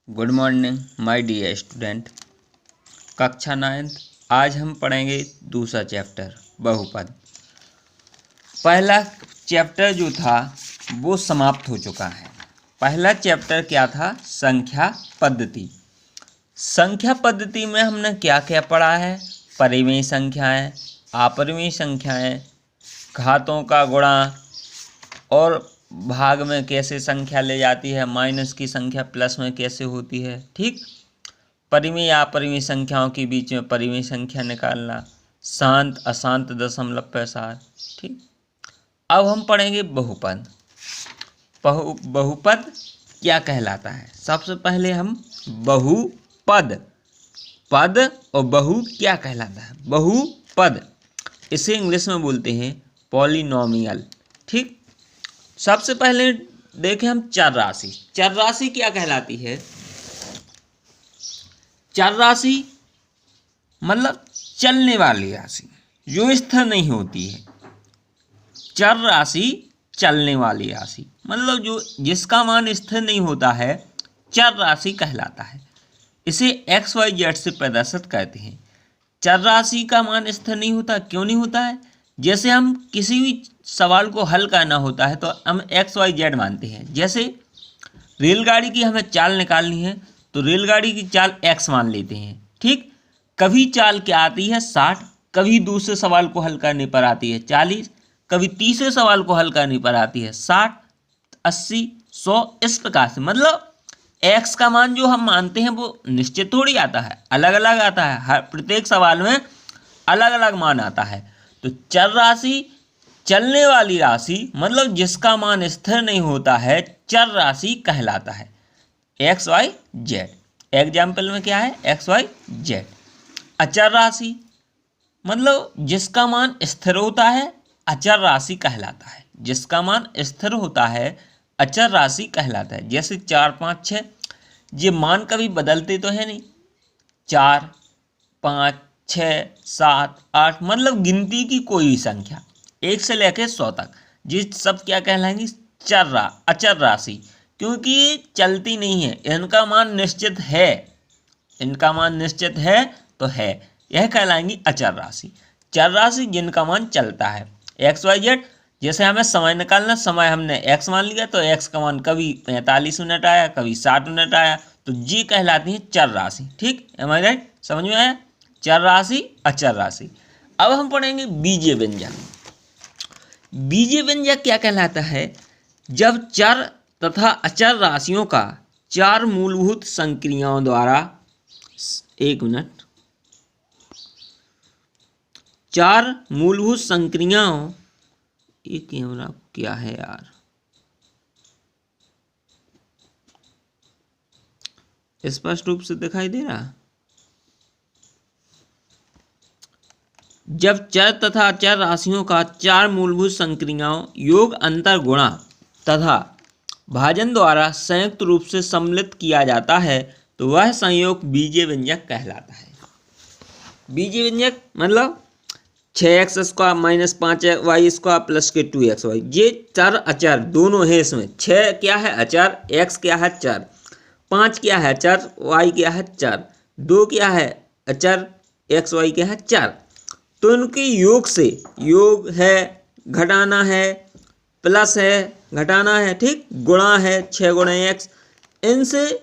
Good morning my dear student. कक्षा 9th। आज हम पढ़ेंगे दूसरा चैप्टर बहुपद। पहला चैप्टर जो था वो समाप्त हो चुका है। पहला चैप्टर क्या था? संख्या पद्धति। संख्या पद्धति में हमने क्या क्या पढ़ा है? परिमेय संख्याएं, अपरिमेय संख्याएं, घातों का गुणा और भाग में कैसे संख्या ले जाती है, माइनस की संख्या प्लस में कैसे होती है। ठीक। परिमेय अपरिमेय संख्याओं के बीच में परिमेय संख्या निकालना, शांत अशांत दशमलव प्रसार। ठीक। अब हम पढ़ेंगे बहुपद। बहुपद क्या कहलाता है? सबसे पहले हम बहुपद, पद और बहु क्या कहलाता है? बहुपद, इसे इंग्लिश में बोलते हैं पॉलिनोमियल। ठीक। सबसे पहले देखें हम चर राशि। चर राशि क्या कहलाती है? चर राशि मतलब चलने वाली राशि जो स्थिर नहीं होती है। चर राशि चलने वाली राशि मतलब जो जिसका मान स्थिर नहीं होता है, चर राशि कहलाता है। इसे एक्स वाई जेड से प्रदर्शित करते हैं। चर राशि का मान स्थिर नहीं होता। क्यों नहीं होता है? जैसे हम किसी भी सवाल को हल करना होता है तो हम एक्स वाई जेड मानते हैं। जैसे रेलगाड़ी की हमें चाल निकालनी है तो रेलगाड़ी की चाल एक्स मान लेते हैं। ठीक। कभी चाल क्या आती है? 60, कभी दूसरे सवाल को हल करने पर आती है 40, कभी तीसरे सवाल को हल करने पर आती है 60, 80, 100, इस प्रकार से। मतलब एक्स का मान जो हम मानते हैं वो निश्चित थोड़ी आता है, अलग अलग आता है। हर प्रत्येक सवाल में अलग अलग मान आता है। तो चर राशि चलने वाली राशि मतलब जिसका मान स्थिर नहीं होता है, चर राशि कहलाता है। एक्स वाई जेड एग्जाम्पल में क्या है? X Y Z. अचर राशि मतलब जिसका मान स्थिर होता है, अचर राशि कहलाता है। जिसका मान स्थिर होता है, अचर राशि कहलाता है। जैसे 4, 5, 6, ये मान कभी बदलते तो है नहीं। 4, 5, 6, 7, 8 मतलब गिनती की कोई भी संख्या 1 से लेकर 100 तक, ये सब क्या कहलाएंगी? अचर राशि, क्योंकि ये चलती नहीं है, इनका मान निश्चित है। इनका मान निश्चित है तो है, यह कहलाएंगी अचर राशि। चर राशि जिनका मान चलता है। एक्स वाई जेड, जैसे हमें समय निकालना, समय हमने एक्स मान लिया तो एक्स का मान कभी 45 मिनट आया, कभी 60 मिनट आया, तो ये कहलाती है चर राशि। ठीक। एम आई राइट? समझ में आया? चर राशि, अचर राशि। अब हम पढ़ेंगे बीजीय व्यंजक। बीजीय व्यंजक क्या कहलाता है? जब चर तथा अचर राशियों का 4 मूलभूत संक्रियाओं द्वारा 4 मूलभूत संक्रियाओं, ये कैमरा क्या है यार, स्पष्ट रूप से दिखाई दे रहा? जब चर तथा अचर राशियों का 4 मूलभूत संक्रियाओं योग, अंतर, गुणा तथा भाजन द्वारा संयुक्त रूप से सम्मिलित किया जाता है तो वह संयोग बीजीय व्यंजक कहलाता है। बीजीय व्यंजक मतलब 6x square minus 5y square plus के 2xy, ये चर अचर दोनों है। इसमें 6 क्या है? अचर, x क्या है? चर, 5 क्या है? चर, y क्या है? चर, 2 क्या है? अचर, x y क्या है? चर। तो इनके योग से, योग है, घटाना है, प्लस है, घटाना है, ठीक, गुणा है, 6 गुणा x, इनसे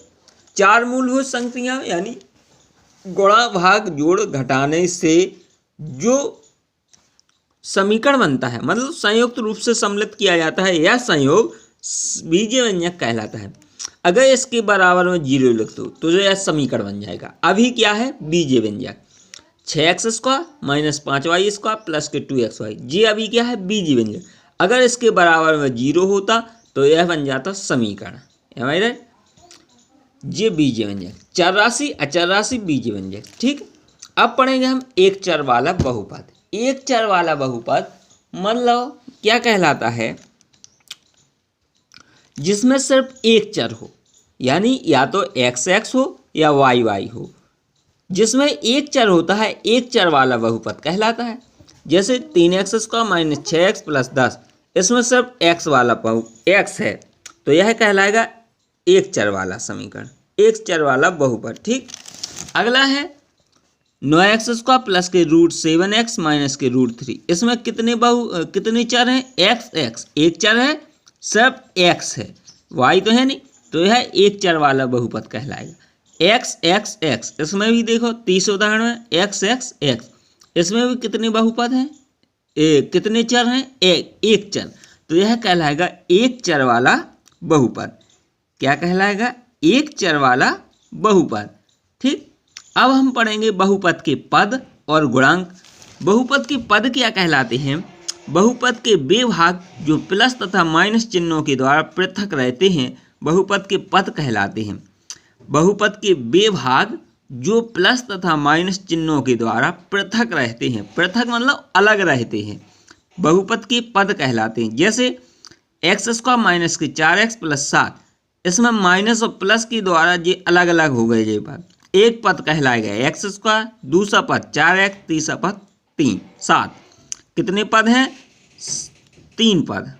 4 मूलभूत संख्या यानी गुणा भाग जोड़ घटाने से जो समीकरण बनता है, मतलब संयुक्त रूप से सम्मिलित किया जाता है, यह संयोग बीजीय व्यंजक कहलाता है। अगर इसके बराबर में 0 लिख दो तो यह समीकरण बन जाएगा। अभी क्या है? बीजीय व्यंजक 6x square minus 5y square plus के 2xy, ये अभी क्या है? बीजीय व्यंजक। अगर इसके बराबर में 0 होता तो यह बन जाता समीकरण। है भाई राइट? ये बीजीय व्यंजक, चर राशि, अचर राशि, बीजीय व्यंजक। ठीक। अब पढ़ेंगे हम एक चर वाला बहुपद। एक चर वाला बहुपद मतलब क्या कहलाता है? जिसमें सिर्फ एक चर हो, यानी या तो x हो या y हो, जिसमें एक चर होता है, एक चर वाला बहुपद कहलाता है। जैसे 3x square minus 6x plus 10, इसमें सिर्फ x वाला x है तो यह कहलाएगा एक चर वाला समीकरण। एक चर वाला बहुपद। ठीक, अगला है 9x² प्लस के √7x माइनस के √3। इसमें कितने चर हैं? x एक चर है, सिर्फ x है, y तो है नहीं, तो यह एक चर वाला बहुपद कहलाएगा। x इसमें भी देखो 30 उदाहरण में x इसमें भी कितने बहुपद हैं? कितने चर हैं? एक चर, तो यह कहलाएगा एक चर वाला बहुपद। क्या कहलाएगा? एक चर वाला बहुपद। ठीक, अब हम पढ़ेंगे बहुपद के पद और गुणांक। बहुपद के पद क्या कहलाते हैं? बहुपद के वे भाग जो प्लस तथा माइनस चिन्हों के द्वारा पृथक रहते हैं बहुपद के पद कहलाते हैं। बहुपद के वे भाग जो प्लस तथा माइनस चिन्हों के द्वारा पृथक रहते हैं, पृथक मतलब अलग रहते हैं, बहुपद के पद कहलाते हैं। जैसे x² माइनस के 4x प्लस 7, इसमें माइनस और प्लस के द्वारा ये अलग अलग हो गए। ये पद एक पद कहलाएगा x², दूसरा पद 4x, तीसरा पद 7। कितने पद हैं? 3 पद।